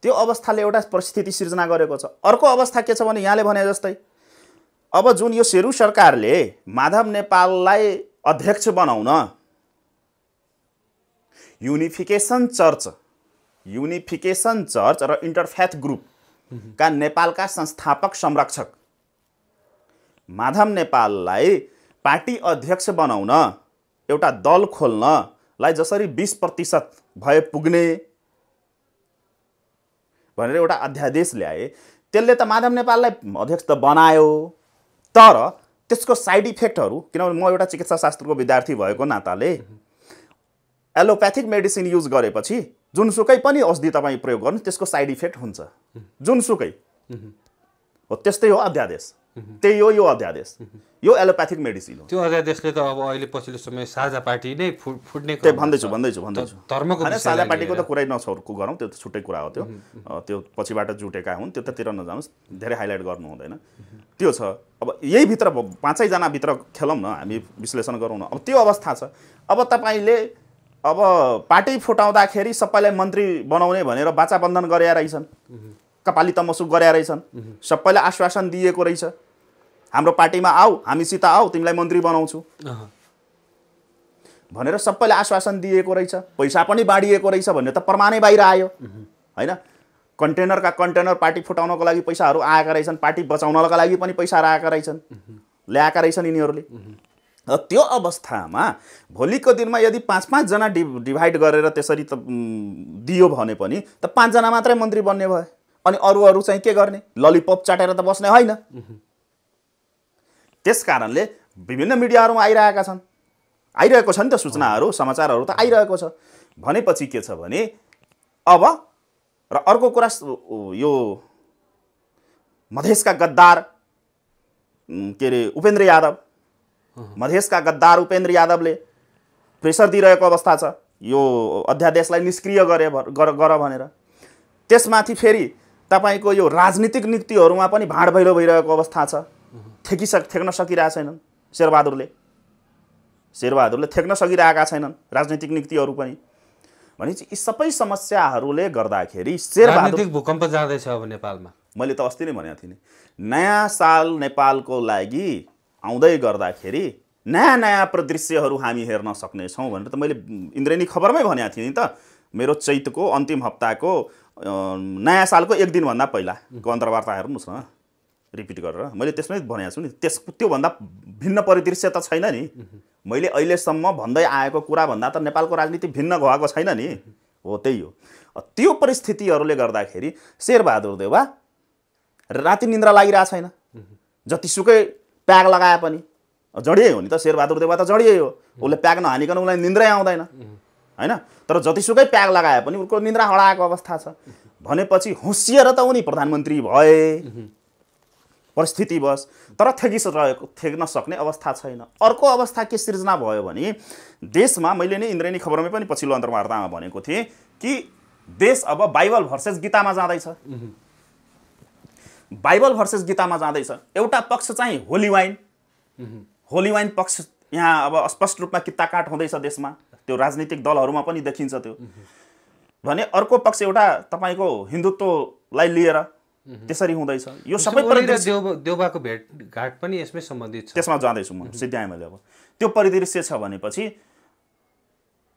त्यो अवस्थाले एउटा परिस्थिति सिर्जना गरेको छ। अर्को अवस्था के छ भने यहाँले भने जस्तै अब जुन यो शेरू सरकारले माधव नेपाललाई अध्यक्ष बनाउन युनिफिकेसन चर्च र इन्टरफेथ ग्रुपका नेपालका संस्थापक संरक्षक माधव नेपाललाई पार्टी अध्यक्ष बनाउन एउटा दल खोल्नलाई जसरी 20% भए पुग्ने भनेर एउटा अध्यादेश ल्याए। त्यसले त माधव नेपाललाई अध्यक्ष त बनायो, तर त्यसको साइड इफेक्टहरू, किनभने म एउटा चिकित्सा शास्त्रको विद्यार्थी भएको नाताले एलोप्याथिक मेडिसिन युज गरेपछि जुनसुकै पनि औषधि तपाईँ प्रयोग गर्नु त्यसको साइड इफेक्ट हुन्छ, जुनसुकै हो। त्यस्तै हो अध्यादेश, त्यही हो यो अध्यादेश, यो एलोप्याथिक मेडिसिन हो। त्यो अध्यादेशले त अब अहिले पछिल्लो समय साझा पार्टी नै फुट्ने त्यही भन्दैछु धर्मको होइन, साझा पार्टीको त कुरै नछोड्को गरौँ, त्यो त छुट्टै कुरा हो। त्यो पछिबाट जुटेका हुन्, त्योतिर नजानुहोस्, धेरै हाइलाइट गर्नु हुँदैन। त्यो छ। अब यही भित्र 5जना भित्र खेलौँ न, हामी विश्लेषण गरौँ न। अब त्यो अवस्था छ। अब तपाईँले अब पार्टी फुटाउँदाखेरि सबैलाई मन्त्री बनाउने भनेर वाचा बन्धन गरे रहेछन्, कपाली तमसुक गरे रहेछन्, सबैलाई आश्वासन दिएको रहेछ, हाम्रो पार्टीमा आऊ, हामीसित आऊ, तिमीलाई मन्त्री बनाउँछु भनेर सबैले आश्वासन दिएको रहेछ, पैसा पनि बाँडिएको रहेछ भन्ने त प्रमाणै बाहिर आयो होइन। कन्टेनरका कन्टेनर पार्टी फुटाउनको लागि पैसाहरू आएका रहेछन्, पार्टी बचाउनका लागि पनि पैसा आएका रहेछन्, ल्याएका रहेछन् यिनीहरूले। त्यो अवस्थामा भोलिको दिनमा यदि 5-5 जना डिभाइड गरेर त्यसरी त दियो भने पनि त 5 जना मात्रै मन्त्री बन्ने भयो, अनि अरू चाहिँ के गर्ने? ललिपप चाटेर त बस्ने होइन। त्यस कारणले विभिन्न मिडियाहरूमा आइरहेको छ नि त सूचनाहरू, समाचारहरू त आइरहेको छ। भनेपछि के छ भने अब र अर्को कुरा, यो मधेसका गद्दार के अरे उपेन्द्र यादव, मधेसका गद्दार उपेन्द्र यादवले प्रेसर दिइरहेको अवस्था छ यो अध्यादेशलाई निष्क्रिय गर भनेर। त्यसमाथि फेरि तपाईँको यो राजनीतिक नीतिहरूमा पनि भाँडभैलो भइरहेको अवस्था छ। थेक्न सकिरहेका छैनन् शेरबहादुरले थेक्न सकिरहेका छैनन् राजनीतिक नीतिहरू पनि। भनेपछि यी सबै समस्याहरूले गर्दाखेरि राजनीतिक भूकम्प जाँदैछ अब नेपालमा। मैले त अस्ति नै भनेको थिएँ नि, नयाँ साल नेपालको लागि आउँदै गर्दाखेरि नयाँ परिदृश्यहरू हामी हेर्न सक्नेछौँ भनेर त मैले इन्द्रेणी खबरमै भनेको थिएँ नि त। मेरो चैतको अन्तिम हप्ताको नयाँ सालको 1 दिनभन्दा पहिलाको अन्तर्वार्ता हेर्नुहोस् न, रिपिट गरेर मैले त्यसमै भनेको छु नि। त्योभन्दा भिन्न परिदृश्य त छैन नि। मैले अहिलेसम्म भन्दै आएको कुराभन्दा त नेपालको राजनीति भिन्न भएको छैन नि। हो, त्यही हो। त्यो परिस्थितिहरूले गर्दाखेरि शेरबहादुर देउवा राति निन्द्रा लागिरहेको छैन। जतिसुकै प्याग लगाए पनि जडियै हो नि त, शेरबहादुर देउवा त जडियै हो। उसले प्याग नहानिकन उसलाई निन्द्रै आउँदैन होइन। तर जतिसुकै प्याग लगाए पनि उसको निन्द्रा हराएको अवस्था छ। भनेपछि होसिएर त उनी प्रधानमन्त्री भए परिस्थितिवश, तर थेक्न सक्ने अवस्था छैन। अर्को अवस्था के सिर्जना भयो भने देशमा, मैले नै इन्द्रेणी खबरमै पनि पछिल्लो अन्तर्वार्तामा भनेको थिएँ कि देश अब बाइबल भर्सेस गीतामा जाँदैछ। बाइबल भर्सेस गीतामा जाँदैछ। एउटा पक्ष चाहिँ होली वाइन पक्ष यहाँ अब स्पष्ट रूपमा कित्ताकाट हुँदैछ देशमा, त्यो राजनीतिक दलहरूमा पनि देखिन्छ त्यो। भने अर्को पक्ष एउटा तपाईँको हिन्दुत्वलाई लिएर त्यसरी हुँदैछ। यो सबै देउबाको भेटघाट पनि यसमै सम्बन्धित छ, त्यसमा जाँदैछु म, सिद्ध्याएँ मैले। अब त्यो परिदृश्य छ भनेपछि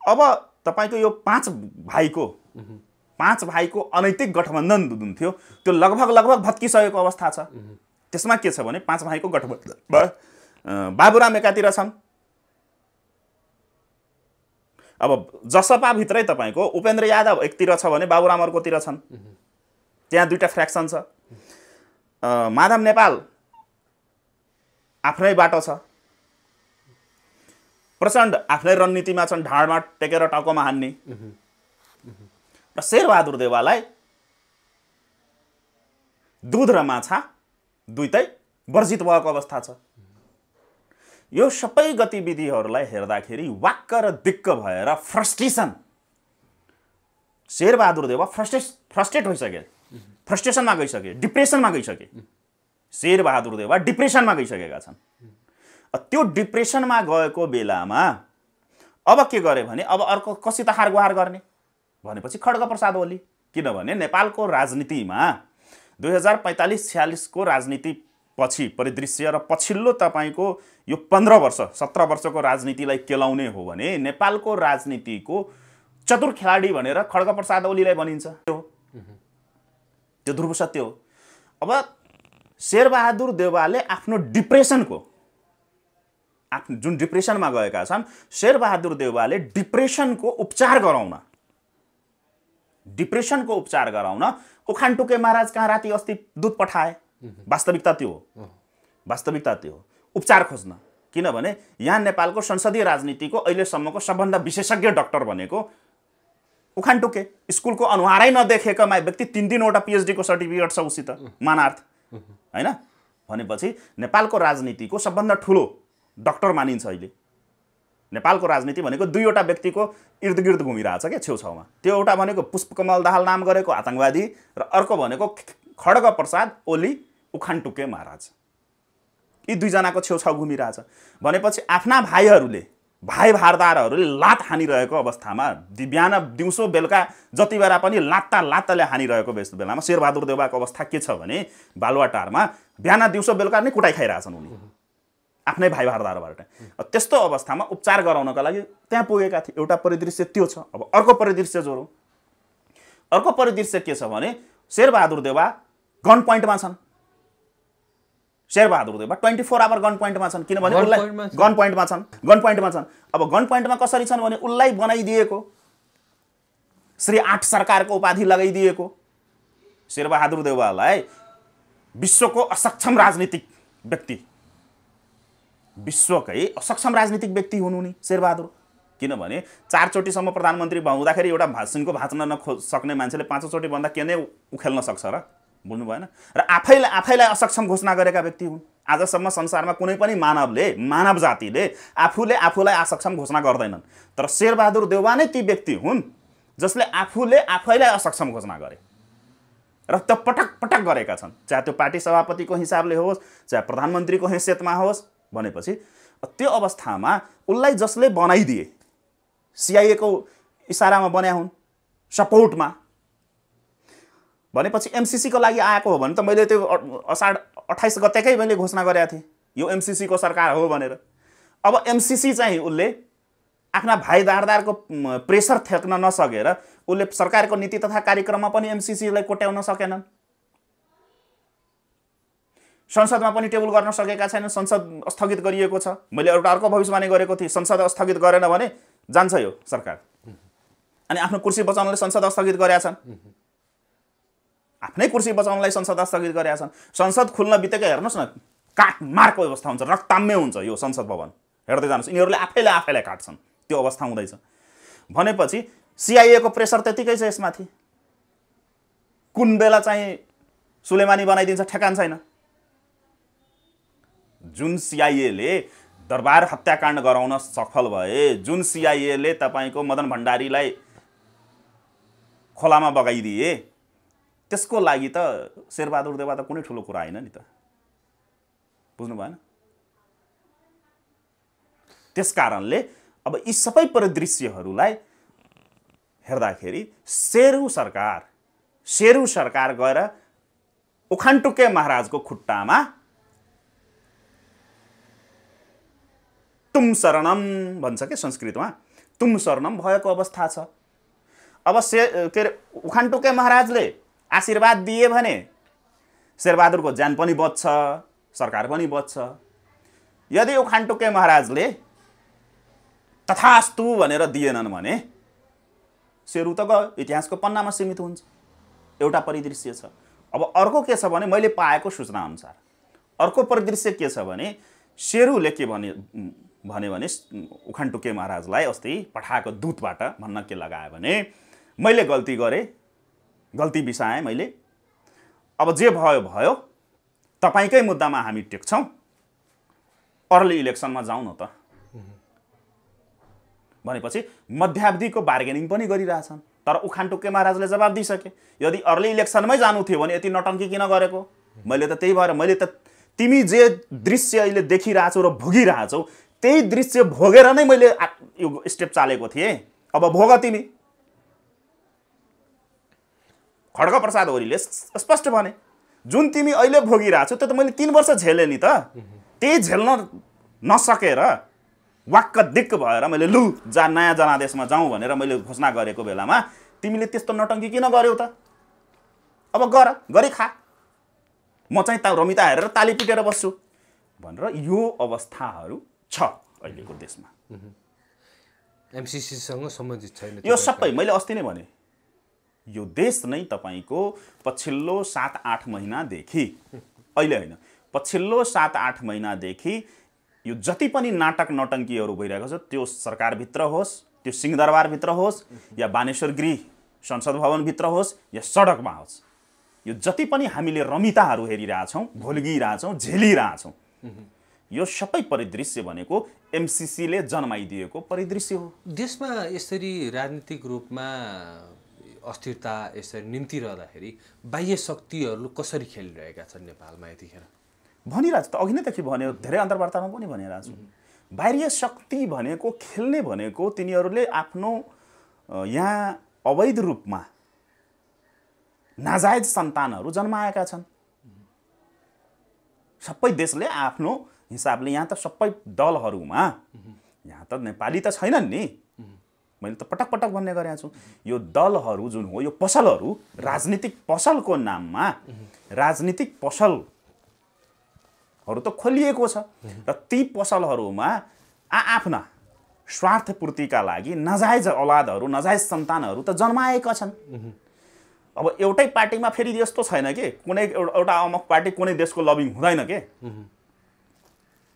अब तपाईँको यो 5 भाइको अनैतिक गठबन्धन जुन थियो त्यो लगभग भत्किसकेको अवस्था छ। त्यसमा के छ भने 5 भाइको गठबन्धन, बाबुराम एकातिर छन्, अब जसपाभित्रै तपाईँको उपेन्द्र यादव एकतिर छ भने बाबुराम अर्कोतिर छन्, त्यहाँ दुईटा फ्र्याक्सन छ। माधव नेपाल आफ्नै बाटो छ, प्रचण्ड आफ्नै रणनीतिमा छन्, ढाडमा टेकेर टाउकोमा हान्ने। र शेरबहादुर देउवालाई दुध र माछा दुईटै वर्जित भएको अवस्था छ। यो सबै गतिविधिहरूलाई हेर्दाखेरि वाक्क र दिक्क भएर फ्रस्ट्रेसन, शेरबहादुर देउवा फ्रस्ट्रेट भइसके, फ्रस्ट्रेसनमा गइसके, डिप्रेसनमा गइसके। शेरबहादुर देउवा डिप्रेसनमा गइसकेका छन्। त्यो डिप्रेसनमा गएको बेलामा अब के गरे भने अब अर्को कसित हार गुहार गर्ने भनेपछि खड्गप्रसाद ओली। किनभने नेपालको राजनीतिमा 2045-46 को राजनीति पछि परिदृश्य र पछिल्लो तपाईँको यो 15 वर्ष 17 वर्षको राजनीतिलाई केलाउने हो भने नेपालको राजनीतिको चतुर खेलाडी भनेर खड्गप्रसाद ओलीलाई भनिन्छ। त्यो ध्रुव सत्य हो। अब शेरबहादुर देउवाले आफ्नो डिप्रेसनको, जुन डिप्रेसनमा गएका छन्, शेरबहादुर देउवाले डिप्रेसनको उपचार गराउन डिप्रेसनको उपचार गराउन उखानटुके महाराज कहाँ राति अस्ति दूत पठाए। वास्तविकता त्यो हो, वास्तविकता त्यो हो, उपचार खोज्न। किनभने यहाँ नेपालको संसदीय राजनीतिको अहिलेसम्मको सबभन्दा विशेषज्ञ डाक्टर भनेको उखानटुके, स्कुलको अनुहारै नदेखेका व्यक्ति 3-3वटा PhD को सर्टिफिकेट छ उसित, मानार्थ हैन। भनेपछि नेपालको राजनीतिको सबभन्दा ठुलो डाक्टर मानिन्छ अहिले। नेपालको राजनीति भनेको 2वटा व्यक्तिको इर्दगिर्द घुमिरहेछ क्या छेउछाउमा। त्यो एउटा भनेको पुष्पकमल दाहाल नाम गरेको आतंकवादी र अर्को भनेको खड्ग प्रसाद ओली उखानटुके महाराज। यी दुईजनाको छेउछाउ घुमिरहेछ भनेपछि आफ्ना भाइहरूले, भाइ भारदारहरूले लात हानिरहेको अवस्थामा, बिहान दिउँसो बेलुका जति बेला पनि लात्ताले हानिरहेको बेलामा शेरबहादुर देउवाको अवस्था के छ भने बालुवाटारमा बिहान दिउँसो बेलुका नै कुटाइ खाइरहेछन् उनी आफ्नै भाइ भारदारबाट। त्यस्तो अवस्थामा उपचार गराउनका लागि त्यहाँ पुगेका थिए। एउटा परिदृश्य त्यो छ। अब अर्को परिदृश्य जोरौँ। अर्को परिदृश्य के छ भने शेरबहादुर देउवा गन पोइन्टमा छन्। शेरबहादुर देउवा 24 आवर गन पोइन्टमा छन्। किनभने उनलाई गन पोइन्टमा छन्। अब गन पोइन्टमा कसरी छन् भने उनलाई बनाइदिएको श्री 8 सरकारको उपाधि लगाइदिएको शेरबहादुर देउवालाई विश्वको असक्षम राजनीतिक व्यक्ति, विश्वकै असक्षम राजनीतिक व्यक्ति हुनु नि शेरबहादुर। किनभने 4 चोटिसम्म प्रधानमन्त्री हुँदाखेरि एउटा भाषणको भाँच्न नसक्ने मान्छेले 5औं चोटि भन्दा के नै उखेल्न सक्छ र? बुझ्नु भएन? र आफैलाई असक्षम घोषणा गरेका व्यक्ति हुन्। आजसम्म संसारमा कुनै पनि मानव जातिले आफूलाई असक्षम घोषणा गर्दैनन्। तर शेरबहादुर देउवा नै ती व्यक्ति हुन् जसले आफैलाई असक्षम घोषणा गरे र त्यो पटक गरेका छन्। चाहे त्यो पार्टी सभापतिको हिसाबले होस्, चाहे प्रधानमन्त्रीको हैसियतमा होस्। भनेपछि त्यो अवस्थामा उनलाई जसले बनाइदिए, CIA को इसारामा बन्या हुन्, सपोर्टमा। भनेपछि MCC को लागि आएको हो भने त मैले त्यो असाढ 28 गतेकै मैले घोषणा गरेका थिएँ यो MCC को सरकार हो भनेर। अब MCC चाहिँ उसले आफ्ना भाइ दारदारको प्रेसर थ्याक्न नसकेर उसले सरकारको नीति तथा कार्यक्रममा पनि MCC लाई कोट्याउन सकेनन्। संसदमा पनि टेबल गर्न सकेका छैनन्। संसद स्थगित गरिएको छ। मैले एउटा अर्को भविष्यवाणी गरेको थिएँ, संसद स्थगित गरेन भने जान्छ यो सरकार। अनि आफ्नो कुर्सी बचाउनलाई संसद स्थगित गरेका छन्। आफ्नै कुर्सी बचाउनलाई संसद स्थगित गरेका छन्। संसद खुल्न बित्तिकै हेर्नुहोस् न, काटमारको अवस्था हुन्छ, रक्ताम्य हुन्छ यो संसद भवन। हेर्दै जानुहोस्, यिनीहरूले आफैलाई काट्छन्। त्यो अवस्था हुँदैछ। भनेपछि CIA को प्रेसर त्यतिकै छ यसमाथि। कुन बेला चाहिँ सुलेमानी बनाइदिन्छ ठेकान छैन। जुन CIA ले दरबार हत्याकाण्ड गराउन सफल भए, जुन CIA ले तपाईको मदन भण्डारीलाई खोलामा बगाइदिए, त्यसको लागि त शेरबहादुर देउवा त कुनै ठुलो कुरा हैन नि त। बुझ्नु भएन? त्यसकारणले अब यी सबै परिदृश्यहरूलाई हेर्दाखेरि शेरू सरकार गएर उखानटुके महाराजको खुट्टामा तुम शरणम भन्छ के संस्कृतमा, तुम शरणम भएको अवस्था छ। अब उखानटुके महाराजले आशीर्वाद दिए भने शेरबहादुरको ज्यान पनि बच्छ, सरकार पनि बच्छ। यदि उखानटुके महाराजले तथास्तु भनेर दिएनन् भने शेरू त गयो, इतिहासको पन्नामा सीमित हुन्छ। एउटा परिदृश्य छ। अब अर्को के छ भने मैले पाएको सूचना अनुसार अर्को परिदृश्य के छ भने शेरूले के भने उखानटुके महाराजलाई अस्ति पठाएको दूतबाट भन्न के लगायो भने मैले गल्ती गरेँ, गल्ती बिसाएँ मैले, अब जे भयो तपाईकै मुद्दामा हामी टेक्छौँ, अर्ली इलेक्सनमा जाउँ न त। भनेपछि मध्यावधिको बार्गेनिङ पनि गरिरहेछन्। तर उखानटुके महाराजले जवाब दिइसके, यदि अर्ली इलेक्सनमै जानु थियो भने यति नटङ्की किन गरेको? मैले त त्यही भएर मैले त तिमी जे दृश्य अहिले देखिरहेछौ र भोगिरहेछौ त्यही दृश्य भोगेर नै मैले यो स्टेप चालेको थिएँ। अब भोग तिमी। खड्ग प्रसाद ओलीले स्पष्ट भने जुन तिमी अहिले भोगिरहेछौ त्यो त मैले 3 वर्ष झेले नि त। त्यही झेल्न नसकेर वाक्क दिक्क भएर मैले नयाँ जनादेशमा जाउँ भनेर मैले घोषणा गरेको बेलामा तिमीले त्यस्तो नटङ्की किन गर्यौ त? अब गरी खा, म चाहिँ रमिता हेरेर ताली पिटेर बस्छु भनेर यो अवस्थाहरू छ अहिलेको देशमा। MCC सँग सम्बन्धित छैन यो सबै मैले अस्ति नै भने यो देश नै तपाईको पछिल्लो 7-8 महिनादेखि, अहिले होइन, पछिल्लो 7-8 महिनादेखि यो जति पनि नाटक नौटङ्कीहरू भइरहेको छ त्यो सरकारभित्र होस्, त्यो सिंहदरबारभित्र होस्, या बानेश्वर गृह संसद भवनभित्र होस्, या सडकमा होस्, यो जति पनि हामीले रमिताहरू हेरिरहेछौँ, भोल्गिरहेछौँ, झेलिरहेछौँ, यो सबै परिदृश्य भनेको एमसीसीले जन्माइदिएको परिदृश्य हो। देशमा यसरी राजनीतिक रूपमा अस्थिरता यसरी निम्तिरहँदाखेरि बाह्य शक्तिहरू कसरी खेलिरहेका छन् नेपालमा यतिखेर? भनिरहेको छु त, अघि नै देखि भन्यो, धेरै अन्तर्वार्तामा पनि भनिरहेको छु। बाह्य शक्ति भनेको, खेल्ने भनेको तिनीहरूले आफ्नो यहाँ अवैध रूपमा नाजायज सन्तानहरू जन्माएका छन्। सबै देशले आफ्नो हिसाबले, यहाँ त सबै दलहरूमा, यहाँ त नेपाली त छैनन् नि, मैले त पटक पटक भन्ने गरेको छु, यो दलहरू जुन हो, यो पसलहरू, राजनीतिक पसलको नाममा राजनीतिक पसलहरू त खोलिएको छ र ती पसलहरूमा आफ्ना स्वार्थपूर्तिका लागि नजायज औलादहरू, नजायज सन्तानहरू त जन्माएका छन्। अब एउटै पार्टीमा फेरि यस्तो छैन कि कुनै एउटा अमुक पार्टी कुनै देशको लबिङ हुँदैन के,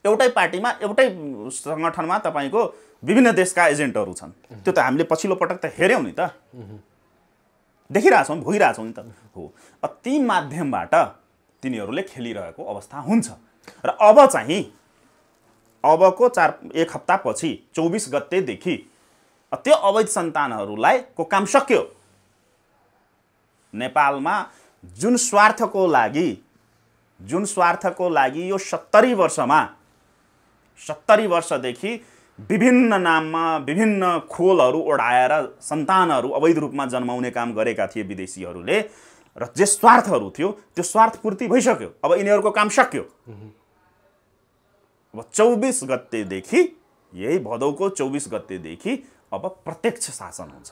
एउटै पार्टीमा, एउटै सङ्गठनमा तपाईको विभिन्न देशका एजेन्टहरू छन्। त्यो त हामीले पछिल्लो पटक त हेऱ्यौँ नि त, देखिरहेछौँ, भोगिरहेछौँ नि त हो। ती माध्यमबाट तिनीहरूले खेलिरहेको अवस्था हुन्छ र अब चाहिँ अबको 1 हप्तापछि 24 गतेदेखि त्यो अवैध सन्तानहरूलाई को काम सक्यो। नेपालमा जुन स्वार्थको लागि यो 70 वर्षमा, 70 वर्षदेखि विभिन्न नाममा विभिन्न खोलहरू ओढाएर सन्तानहरू अवैध रूपमा जन्माउने काम गरेका थिए विदेशीहरूले, र जे स्वार्थहरू थियो त्यो स्वार्थ पूर्ति भइसक्यो। अब यिनीहरूको काम सक्यो। अब 24 गतेदेखि, यही भदौको 24 गतेदेखि अब प्रत्यक्ष शासन हुन्छ।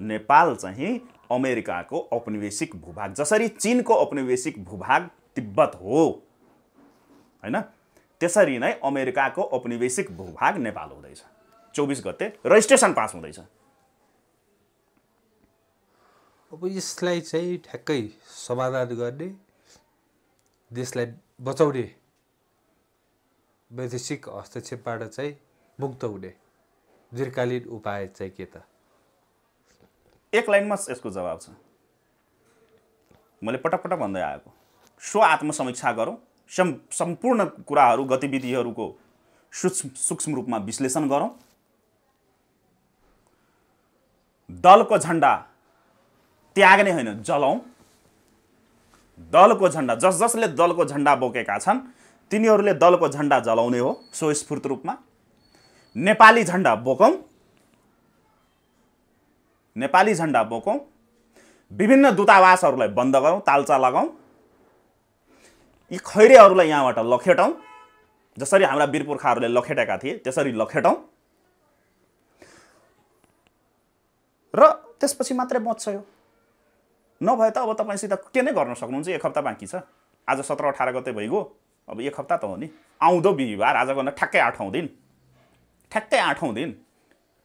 नेपाल चाहिँ अमेरिकाको औपनिवेशिक भूभाग, जसरी चीनको औपनिवेशिक भूभाग तिब्बत हो हैन, त्यसरी नै अमेरिकाको औपनिवेशिक भूभाग नेपाल हुँदैछ। 24 गते रजिस्ट्रेसन पास हुँदैछ। अब यसलाई चाहिँ ठ्याक्कै समाधान गर्ने, देशलाई बचाउने, वैदेशिक हस्तक्षेपबाट चाहिँ मुक्त हुने दीर्घकालीन उपाय चाहिँ के त? एक लाइनमा यसको जवाब छ। मैले पटक पटक भन्दै आएको, स्व आत्मसमीक्षा गरौँ, सम्पूर्ण कुराहरू, गतिविधिहरूको सूक्ष्म रूपमा विश्लेषण गरौँ, दलको झण्डा त्याग्ने होइन, जलाउँ। दलको झण्डा, जसले दलको झण्डा बोकेका छन् तिनीहरूले दलको झण्डा जलाउने हो स्वस्फूर्त रूपमा। नेपाली झण्डा बोकौँ, नेपाली झण्डा बोकौँ। विभिन्न दूतावासहरूलाई बन्द गरौँ, तालचा लगाउँ। यी खैरेहरूलाई यहाँबाट लखेटौँ, जसरी हाम्रा वीर पुर्खाहरूले लखेटेका थिए त्यसरी लखेटौँ, र त्यसपछि मात्रै बच्छ यो। नभए त अब तपाईसित के नै गर्न सक्नुहुन्छ? 1 हप्ता बाँकी छ। आज 17-18 गते भइगयो, अब 1 हप्ता त हो नि। आउँदो बिहिबार, आज गर्न ठ्याक्कै 8औं दिन, ठ्याक्कै 8औं दिन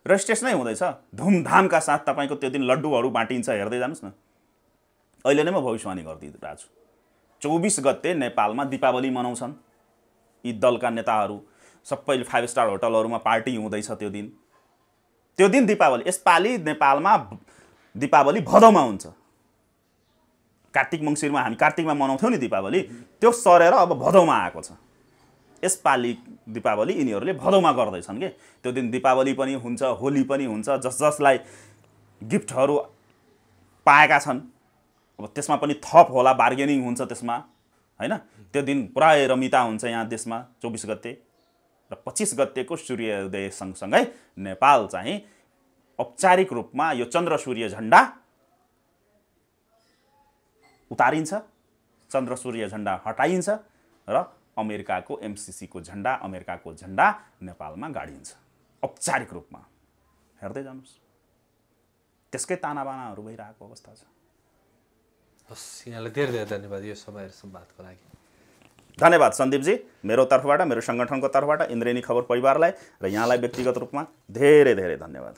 रजिस्ट्रेसनै हुँदैछ। धुमधामका साथ तपाईको त्यो दिन लड्डुहरू बाँटिन्छ, हेर्दै जानुस् न। अहिले नै म भविष्यवाणी गरिदिरहेको छु। 24 गते नेपालमा दीपावली मनाउँछन् यी दलका नेताहरू। सबैले 5 स्टार होटलहरूमा पार्टी हुँदैछ त्यो दिन। त्यो दिन दीपावली। यसपालि नेपालमा दीपावली भदौमा हुन्छ। कार्तिक मङ्सिरमा हामी कार्तिकमा मनाउँथ्यौँ नि दीपावली, त्यो सरेर अब भदौमा आएको छ। यसपालि दीपावली यिनीहरूले भदौमा गर्दैछन् के। त्यो दिन दीपावली पनि हुन्छ, होली पनि हुन्छ। जसलाई गिफ्टहरू पाएका छन् अब त्यसमा पनि थप होला, बार्गेनिङ हुन्छ त्यसमा हैन। त्यो दिन पुरै रमिता हुन्छ यहाँ देशमा 24 गते र 25 गतेको सूर्योदय सँगसँगै नेपाल चाहिँ औपचारिक रूपमा यो चन्द्र सूर्य झण्डा उतारिन्छ, चन्द्र सूर्य झण्डा हटाइन्छ र अमेरिकाको एमसीसी को झण्डा, अमेरिकाको झण्डा नेपालमा गाडिन्छ औपचारिक रूपमा। हेर्दै जानुस्, त्यसकै तानाबानाहरू भइरहेको अवस्था छ। हस्, यहाँलाई धेरै धेरै धन्यवाद यो समय र संवादको लागि। धन्यवाद सन्दीपजी, मेरो तर्फबाट, मेरो सङ्गठनको तर्फबाट, इन्द्रेणी खबर परिवारलाई र यहाँलाई व्यक्तिगत रूपमा धेरै धेरै धन्यवाद।